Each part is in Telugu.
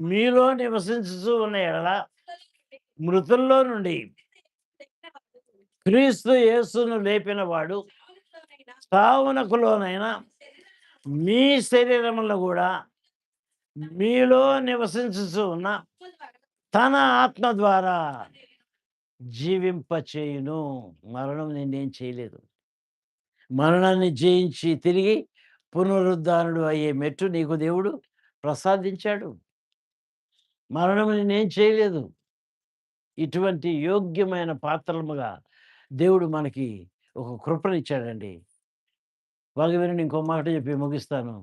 మీలో నివసించుచు ఉన్న యెడల మృతుల్లో నుండి క్రీస్తు యేసును లేపినవాడు సావునకు లోనైన మీ శరీరములో గూడా మీలో నివసించుచు ఉన్న తన ఆత్మ ద్వారా జీవింపచేయును. మరణం నిన్నేం చేయలేదు. మరణాన్ని జయించి తిరిగి పునరుద్ధానుడు అయ్యే మెట్టు నీకు దేవుడు ప్రసాదించాడు. మరణం నిన్నేం చేయలేదు. ఇటువంటి యోగ్యమైన పాత్రలుగా దేవుడు మనకి ఒక కృపనిచ్చాడండి. బాగా వినండి, ఇంకో మాట చెప్పి ముగిస్తాను.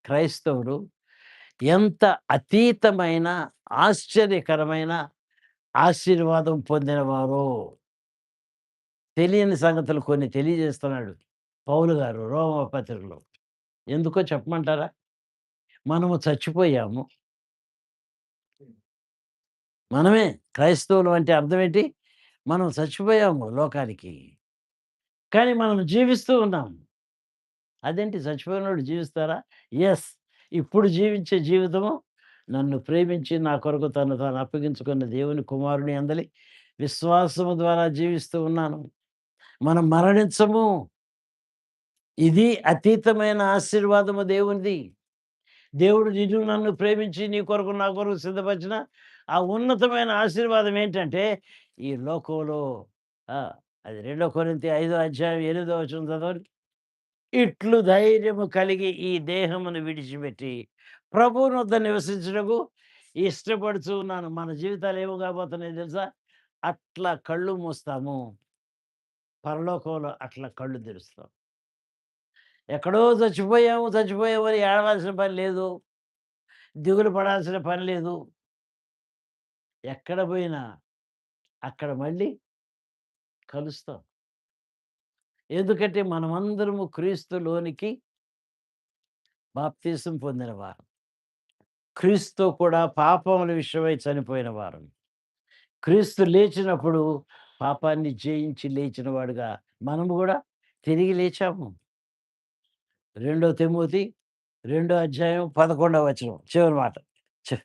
క్రైస్తవుడు ఎంత అతీతమైన, ఆశ్చర్యకరమైన ఆశీర్వాదం పొందినవారో తెలియని సంగతులు కొన్ని తెలియజేస్తున్నాడు పౌలు గారు రోమా పత్రికలో. ఎందుకో చెప్పమంటారా? మనము చచ్చిపోయాము. మనమే క్రైస్తవులు అంటే అర్థం ఏంటి? మనం చచ్చిపోయాము లోకానికి. కానీ మనం జీవిస్తూ ఉన్నాం. అదేంటి, చచ్చిపోయినోళ్ళు జీవిస్తారా? యెస్. ఇప్పుడు జీవించే జీవితము నన్ను ప్రేమించి నా కొరకు తను తాను అప్పగించుకున్న దేవుని కుమారుని యందలి విశ్వాసము ద్వారా జీవిస్తూ ఉన్నాను. మనం మరణించము. ఇది అతీతమైన ఆశీర్వాదము దేవునిది. దేవుడు నిన్ను నన్ను ప్రేమించి నీ కొరకు నా కొరకు సిద్ధపరిచిన ఆ ఉన్నతమైన ఆశీర్వాదం ఏంటంటే ఈ లోకంలో ఆ, అది 2 కొరింథీ 5వ అధ్యాయం 8వ వచనం చదవండి. ఇట్లు ధైర్యము కలిగి ఈ దేహమును విడిచిపెట్టి ప్రభువునొద్ద నివసించుటకు ఇష్టపడుతూ ఉన్నాను. మన జీవితాలు ఏమో కాబోతున్నాయి తెలుసా? అట్లా కళ్ళు మూస్తాము, పరలోకంలో అట్లా కళ్ళు తెరుస్తాం. ఎక్కడో చచ్చిపోయాము చచ్చిపోయామని ఏడవలసిన పని లేదు. దిగులు పడాల్సిన పని లేదు. ఎక్కడ పోయినా అక్కడ మళ్ళీ కలుస్తాం. ఎందుకంటే మనమందరము క్రీస్తులోనికి బాప్తీసం పొందిన వారం. క్రీస్తు కూడా పాపముల విషయమై చనిపోయిన వారం. క్రీస్తు లేచినప్పుడు పాపాన్ని జయించి లేచిన వాడుగా మనము కూడా తిరిగి లేచాము. 2 తిమోతి 2వ అధ్యాయం 11వ వచనం చివరి మాట. చె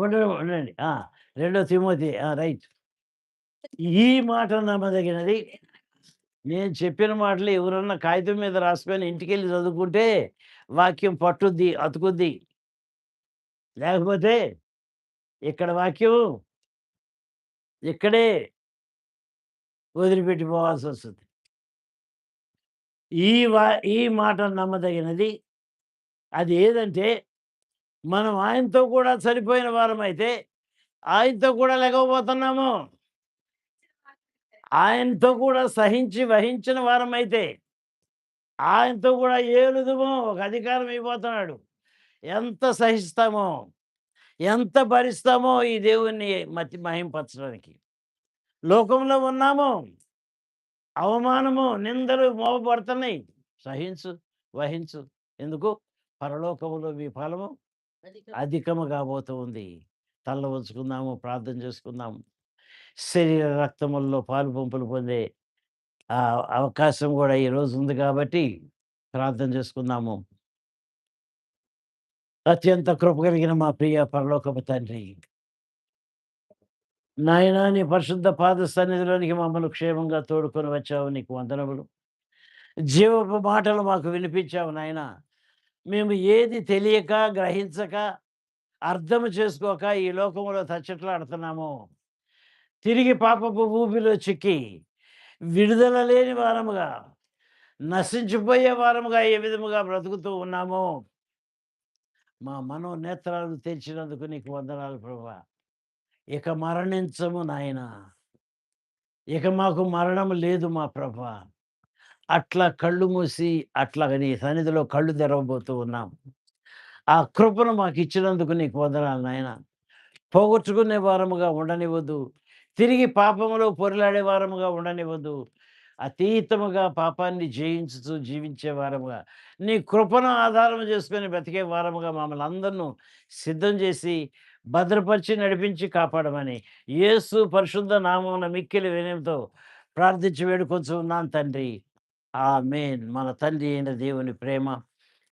ఉండండి. 2 తిమోతి రైట్. ఈ మాట నమ్మదగినది. నేను చెప్పిన మాటలు ఎవరన్నా కాగితం మీద రాసుకొని ఇంటికెళ్ళి చదువుకుంటే వాక్యం పట్టుద్ది, అతుకుద్ది. లేకపోతే ఇక్కడ వాక్యం ఇక్కడే వదిలిపెట్టి పోవాల్సొస్తది. ఈ వా ఈ మాట నమ్మదగినది. అది ఏదంటే మనం ఆయనతో కూడా చనిపోయిన వారమైతే ఆయనతో కూడా లెగవబోతున్నాము. ఆయనతో కూడా సహించి వహించిన వారమైతే ఆయనతో కూడా ఏలుదుము. ఒక అధికారం ఇవ్వబోతున్నాడు. ఎంత సహిస్తామో, ఎంత భరిస్తామో ఈ దేవుణ్ణి మహింపరచడానికి. లోకంలో ఉన్నాము. అవమానము, నిందలు మోపబడుతున్నాయి. సహించు, వహించు. ఎందుకు? పరలోకములో మీ ఫలము అధికము కాబోతూ ఉంది. తల్ల వంచుకుందాము, ప్రార్థన చేసుకుందాము. శరీర రక్తముల్లో పాలు పంపులు పొందే అవకాశం కూడా ఈరోజు ఉంది కాబట్టి ప్రార్థన చేసుకుందాము. అత్యంత కృప కలిగిన మా ప్రియ పరలోకపు తండ్రి, నాయనా నీ పరిశుద్ధ పాద సన్నిధిలోనికి మమ్మల్ని క్షేమంగా తోడుకొని వచ్చావు. నీకు వందనములు. జీవపు మాటలు మాకు వినిపించావు నాయనా. మేము ఏది తెలియక, గ్రహించక, అర్థం చేసుకోక ఈ లోకంలో తచ్చట్లాడుతున్నామో, తిరిగి పాపపు ఊబిలో చిక్కి విడుదల లేని వారముగా, నశించిపోయే వారముగా ఏ విధముగా బ్రతుకుతూ ఉన్నామో, మా మనోనేత్రాలు తెరిచినందుకు నీకు వందనాలు ప్రభువా. ఇక మరణించము నాయనా. ఇక మాకు మరణం లేదు మా ప్రభువా. అట్లా కళ్ళు మూసి అట్లా నీ సన్నిధిలో కళ్ళు తెరవబోతూ ఉన్నాం. ఆ కృపను మాకిచ్చినందుకు నీకు వందనాలు నాయనా. పోగొట్టుకునే వారముగా ఉండనివ్వద్దు. తిరిగి పాపములో పొర్లాడే వారముగా ఉండనివ్వద్దు. అతీతముగా పాపాన్ని జయించుతూ జీవించే వారముగా, నీ కృపను ఆధారం చేసుకొని బ్రతికే వారముగా మమ్మల్ని అందరిను సిద్ధం చేసి, భద్రపరిచి, నడిపించి కాపాడమని యేసు పరిశుద్ధ నామమున మిక్కిలి వినయంతో ప్రార్థించి వేడుకొంచున్నాను తండ్రి. ఆమేన్. మన తండ్రి అయిన దేవుని ప్రేమ,